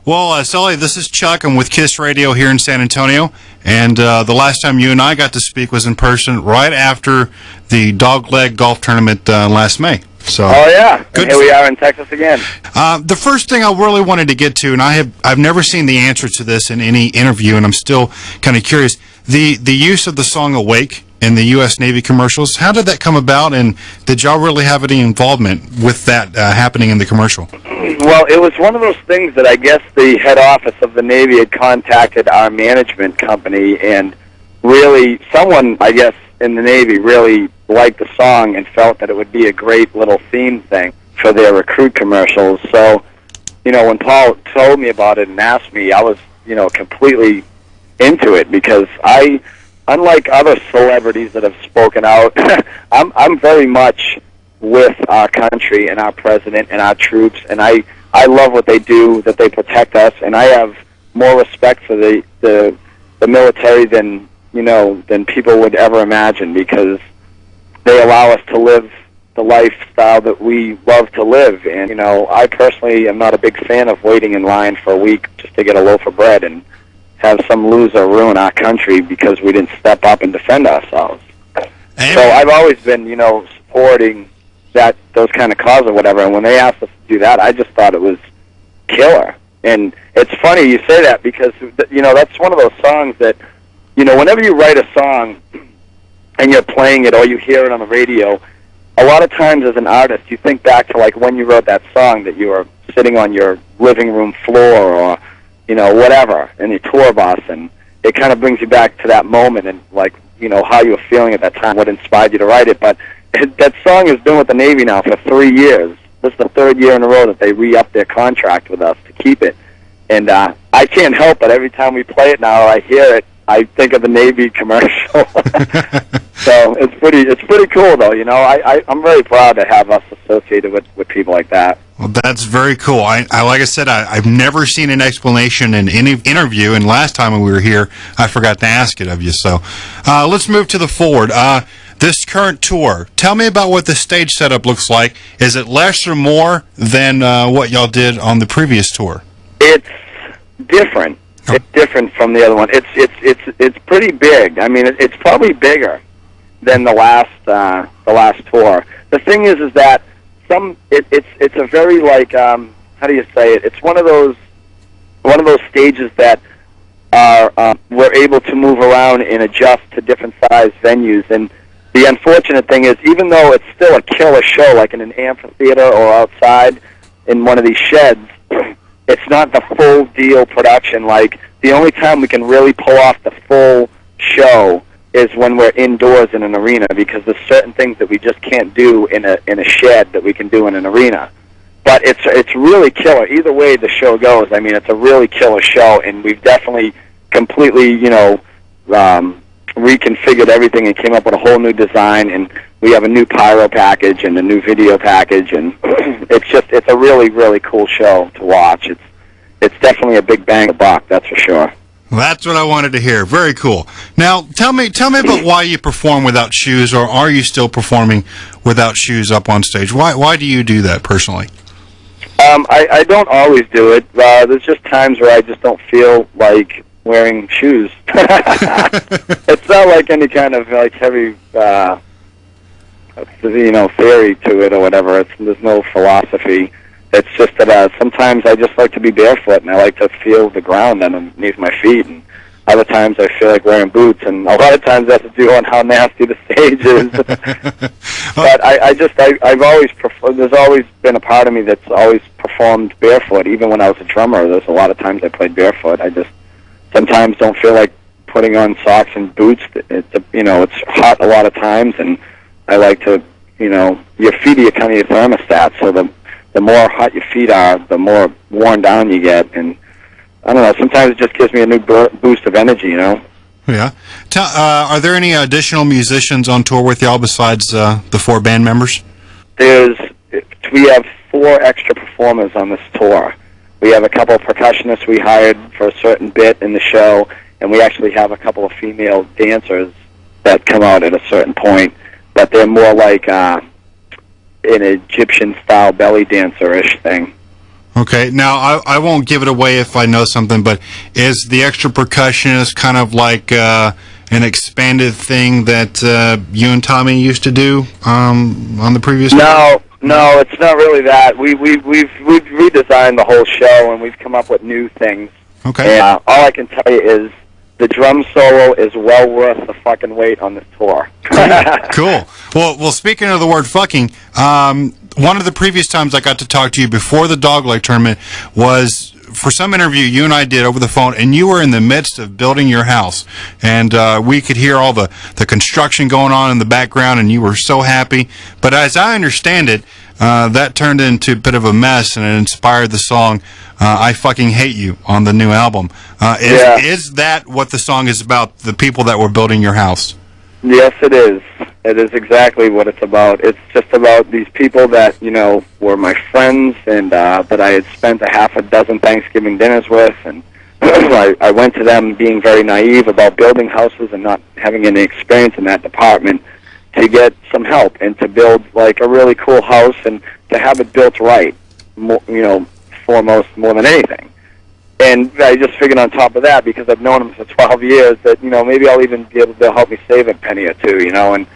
Well, Sully, this is Chuck. I'm with KISS Radio here in San Antonio, and the last time you and I got to speak was in person right after the Dogleg Golf Tournament last May. So, oh yeah, and here we are in Texas again. The first thing I really wanted to get to, and I've never seen the answer to this in any interview, and I'm still kind of curious, the use of the song "Awake" in the U.S. Navy commercials. How did that come about, and did y'all really have any involvement with that happening in the commercial? Well, it was one of those things that I guess the head office of the Navy had contacted our management company, and really someone, I guess, in the Navy really liked the song and felt that it would be a great little theme thing for their recruit commercials. So, when Paul told me about it and asked me, I was, completely into it because unlike other celebrities that have spoken out, I'm very much with our country and our president and our troops, and I love what they do, that they protect us, and I have more respect for the military than people would ever imagine, because they allow us to live the lifestyle that we love to live. And I personally am not a big fan of waiting in line for a week just to get a loaf of bread and have some loser ruin our country because we didn't step up and defend ourselves. So I've always been, supporting those kind of causes or whatever, and when they asked us to do that, I just thought it was killer. And it's funny you say that because, that's one of those songs that, whenever you write a song and you're playing it or you hear it on the radio, a lot of times as an artist, you think back to, like, when you wrote that song that you were sitting on your living room floor or, whatever, in your tour bus, and it kind of brings you back to that moment and, like, how you were feeling at that time, what inspired you to write it. But that song has been with the Navy now for 3 years. This is the third year in a row that they re-upped their contract with us to keep it. And I can't help but every time we play it now, I hear it, I think of the Navy commercial. So it's pretty cool, though. I'm very proud to have us associated with people like that. Well, that's very cool. I like I said, I've never seen an explanation in any interview, and last time we were here, I forgot to ask it of you. So let's move to the forward. This current tour, tell me about what the stage setup looks like. Is it less or more than what y'all did on the previous tour? It's different. It's different from the other one. It's pretty big. I mean, it's probably bigger than the last tour. The thing is that it's a very, like, how do you say it? It's one of those stages that are we're able to move around and adjust to different size venues. And the unfortunate thing is, even though it's still a killer show, like in an amphitheater or outside in one of these sheds, it's not the full deal production. Like, the only time we can really pull off the full show is when we're indoors in an arena, because there's certain things that we just can't do in a shed that we can do in an arena. But it's really killer. Either way the show goes, I mean, it's a really killer show, and we've definitely completely, reconfigured everything and came up with a whole new design, and we have a new pyro package and a new video package, and it's a really, really cool show to watch. It's definitely a big bang of buck, that's for sure. Well, that's what I wanted to hear. Very cool. Now, tell me about why you perform without shoes, or are you still performing without shoes up on stage? Why do you do that personally? I don't always do it. There's just times where I just don't feel like wearing shoes. It's not like any kind of like heavy, theory to it or whatever. There's no philosophy. It's just that sometimes I just like to be barefoot, and I like to feel the ground underneath my feet. And other times I feel like wearing boots, and a lot of times that has to do on how nasty the stage is. But I've always preferred. There's always been a part of me that's always performed barefoot. Even when I was a drummer, there's a lot of times I played barefoot. I just sometimes don't feel like putting on socks and boots. It's hot a lot of times, and I like to, your feet are kind of your thermostat, so the more hot your feet are, the more worn down you get. And I don't know, sometimes it just gives me a new boost of energy, Yeah. Are there any additional musicians on tour with y'all besides the 4 band members? We have 4 extra performers on this tour. We have a couple of percussionists we hired for a certain bit in the show, and we actually have a couple of female dancers that come out at a certain point, but they're more like an Egyptian-style belly dancer-ish thing. Okay, now I won't give it away if I know something, but is the extra percussionist kind of like an expanded thing that you and Tommy used to do on the previous? No, it's not really that. We've redesigned the whole show, and we've come up with new things. Okay. And all I can tell you is the drum solo is well worth the fucking wait on this tour. Cool. Well, speaking of the word fucking, one of the previous times I got to talk to you before the Dogleg tournament was for some interview you and I did over the phone, and you were in the midst of building your house, and we could hear all the construction going on in the background, and you were so happy. But as I understand it, that turned into a bit of a mess, and it inspired the song I Fucking Hate You on the new album. Is that what the song is about, the people that were building your house? Yes, it is. It is exactly what it's about. It's just about these people that, were my friends and that I had spent a half a dozen Thanksgiving dinners with, and I went to them being very naive about building houses and not having any experience in that department to get some help and to build like a really cool house and to have it built right, foremost more than anything. And I just figured on top of that, because I've known them for 12 years, that, maybe I'll even be able to help me save a penny or two, and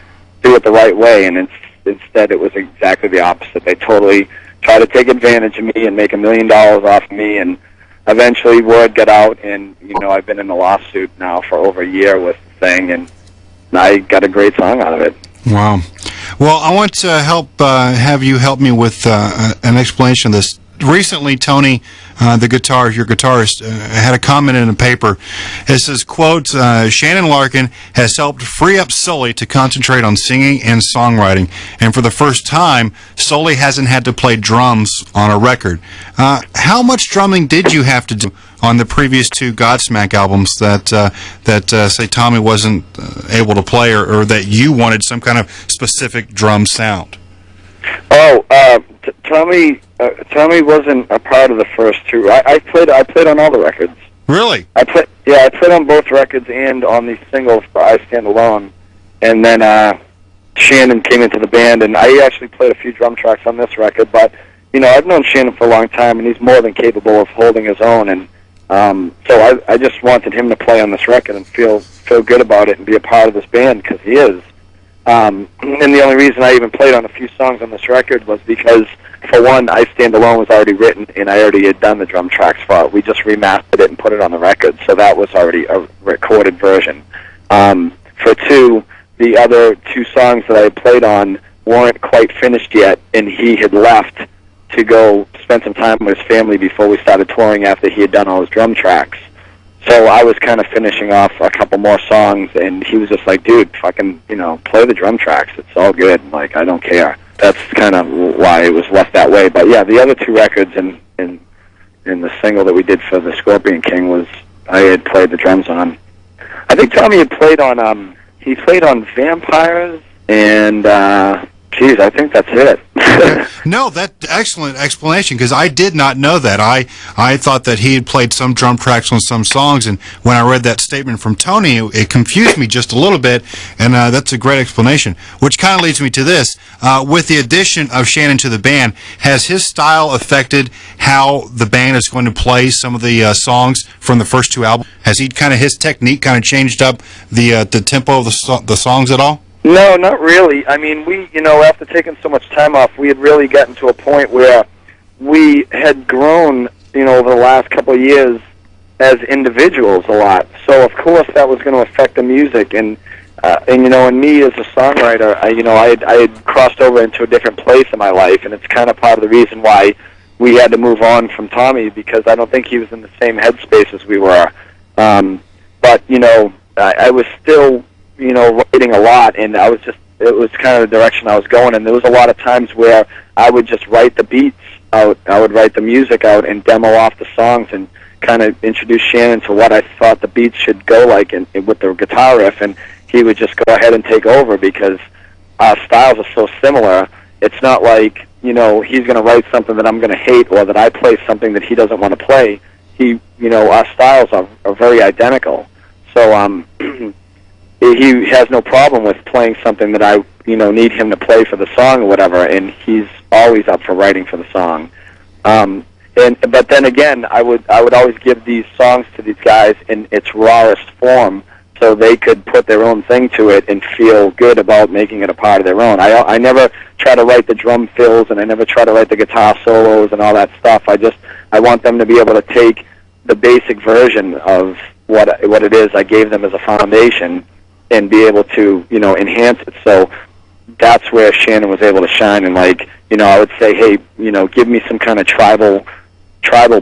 do it the right way. And instead it was exactly the opposite. They totally tried to take advantage of me and make $1 million off of me. And eventually word got out, and, I've been in a lawsuit now for over a year with the thing, and I got a great song out of it. Wow. Well, I want to have you help me with an explanation of this. Recently, Tony, your guitarist, had a comment in a paper. It says, quote, Shannon Larkin has helped free up Sully to concentrate on singing and songwriting. And for the first time, Sully hasn't had to play drums on a record. How much drumming did you have to do on the previous two Godsmack albums that say Tommy wasn't able to play, or that you wanted some kind of specific drum sound? Tommy wasn't a part of the first two. I played on all the records. Really? I played on both records and on the singles for I Stand Alone. And then Shannon came into the band, and I actually played a few drum tracks on this record. But I've known Shannon for a long time, and he's more than capable of holding his own. And so I just wanted him to play on this record and feel good about it and be a part of this band, because he is. And the only reason I even played on a few songs on this record was because, for one, I Stand Alone was already written, and I already had done the drum tracks for it. We just remastered it and put it on the record, so that was already a recorded version. For two, the other two songs that I had played on weren't quite finished yet, and he had left to go spend some time with his family before we started touring after he had done all his drum tracks. So I was kind of finishing off a couple more songs, and he was just like, dude, fucking, play the drum tracks. It's all good. Like, I don't care. That's kind of why it was left that way. But, yeah, the other two records and the single that we did for the Scorpion King was I had played the drums on. I think Tommy had played on, he played on Vampires and, geez, I think that's it. No, that's excellent explanation, because I did not know that. I thought that he had played some drum tracks on some songs, and when I read that statement from Tony, it confused me just a little bit, and that's a great explanation, which kind of leads me to this. With the addition of Shannon to the band, has his style affected how the band is going to play some of the songs from the first two albums? Has his technique kind of changed up the tempo of the songs at all? No, not really. I mean, we, after taking so much time off, we had really gotten to a point where we had grown, over the last couple of years as individuals a lot. So, of course, that was going to affect the music. And me as a songwriter, I had crossed over into a different place in my life, and it's kind of part of the reason why we had to move on from Tommy, because I don't think he was in the same headspace as we were. But, I was still writing a lot, and it was kind of the direction I was going, and there was a lot of times where I would just write the beats out, I would write the music out and demo off the songs and kind of introduce Shannon to what I thought the beats should go like with the guitar riff, and he would just go ahead and take over, because our styles are so similar. It's not like, he's going to write something that I'm going to hate, or that I play something that he doesn't want to play. Our styles are very identical. So, he has no problem with playing something that I, need him to play for the song or whatever, and he's always up for writing for the song. But then again, I would always give these songs to these guys in its rawest form, so they could put their own thing to it and feel good about making it a part of their own. I never try to write the drum fills, and I never try to write the guitar solos and all that stuff. I want them to be able to take the basic version of what it is I gave them as a foundation and be able to, enhance it. So that's where Shannon was able to shine. And I would say, hey, give me some kind of tribal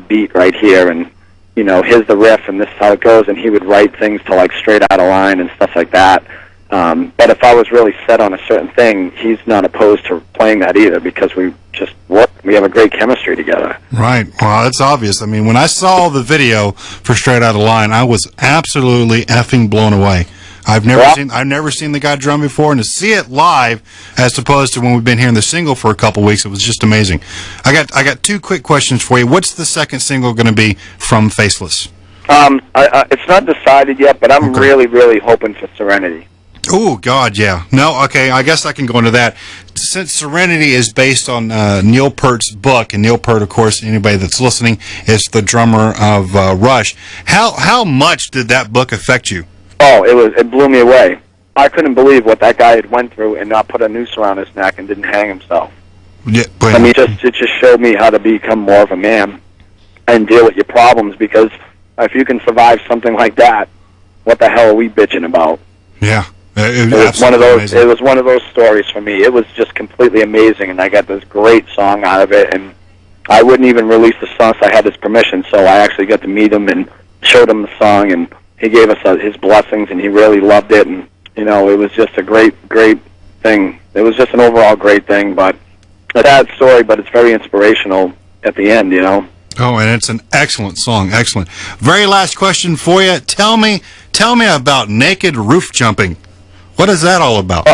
beat right here, and here's the riff, and this is how it goes. And he would write things to Straight Outta Line and stuff like that. But if I was really set on a certain thing, he's not opposed to playing that either, because we just work. We have a great chemistry together. Right. Well, that's obvious. I mean, when I saw the video for Straight Outta Line, I was absolutely effing blown away. I've never seen the guy drum before, and to see it live, as opposed to when we've been hearing the single for a couple weeks, it was just amazing. I got two quick questions for you. What's the second single going to be from Faceless? It's not decided yet, but I'm really, really hoping for Serenity. Oh, God, yeah. No, okay, I guess I can go into that. Since Serenity is based on Neil Peart's book, and Neil Peart, of course, anybody that's listening, is the drummer of Rush, how much did that book affect you? Oh, it blew me away. I couldn't believe what that guy had went through and not put a noose around his neck and didn't hang himself. Yeah, I mean, it just showed me how to become more of a man and deal with your problems, because if you can survive something like that, what the hell are we bitching about? Yeah. It was one of those. Amazing. It was one of those stories for me. It was just completely amazing, and I got this great song out of it. And I wouldn't even release the song, so I had his permission. So I actually got to meet him and showed him the song, and he gave us his blessings, and he really loved it. And it was just a great thing. It was just an overall great thing, but a sad story, but it's very inspirational at the end. Oh, and it's an excellent song. Excellent. Very last question for you. Tell me about naked roof jumping. What is that all about?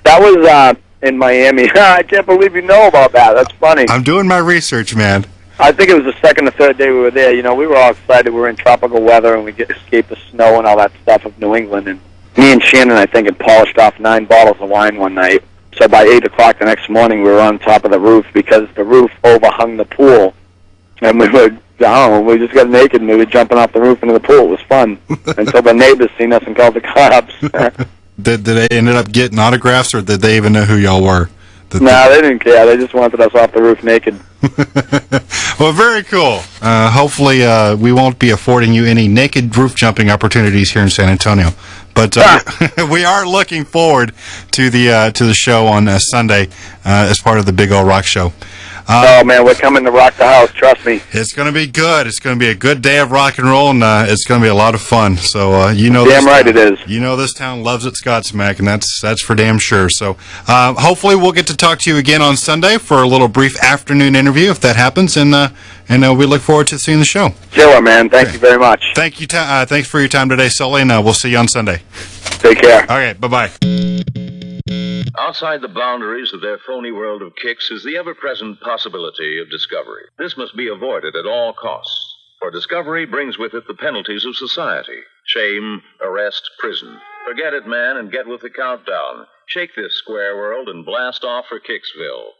That was in Miami. I can't believe you know about that. That's funny. I'm doing my research, man. I think it was the second or third day we were there. We were all excited. We were in tropical weather, and we escaped the snow and all that stuff of New England. And me and Shannon, I think, had polished off 9 bottles of wine one night. So by 8 o'clock the next morning, we were on top of the roof, because the roof overhung the pool. And we just got naked, and we were jumping off the roof into the pool. It was fun until the neighbors seen us and called the cops. Did they ended up getting autographs, or did they even know who y'all were? No, they didn't care. They just wanted us off the roof naked. Well, very cool. Hopefully, we won't be affording you any naked roof jumping opportunities here in San Antonio. But we are looking forward to the show on Sunday as part of the Big O Rock Show. Oh, man, we're coming to rock the house, trust me. It's going to be good. It's going to be a good day of rock and roll, and it's going to be a lot of fun. So, damn right it is. This town loves its GODSMACK, and that's for damn sure. So, hopefully we'll get to talk to you again on Sunday for a little brief afternoon interview, if that happens, and we look forward to seeing the show. Killer, man. Thank you very much. Thank you. Thanks for your time today, Sully, and we'll see you on Sunday. Take care. Okay, bye-bye. Outside the boundaries of their phony world of kicks is the ever-present possibility of discovery. This must be avoided at all costs, for discovery brings with it the penalties of society: shame, arrest, prison. Forget it, man, and get with the countdown. Shake this square world and blast off for Kicksville.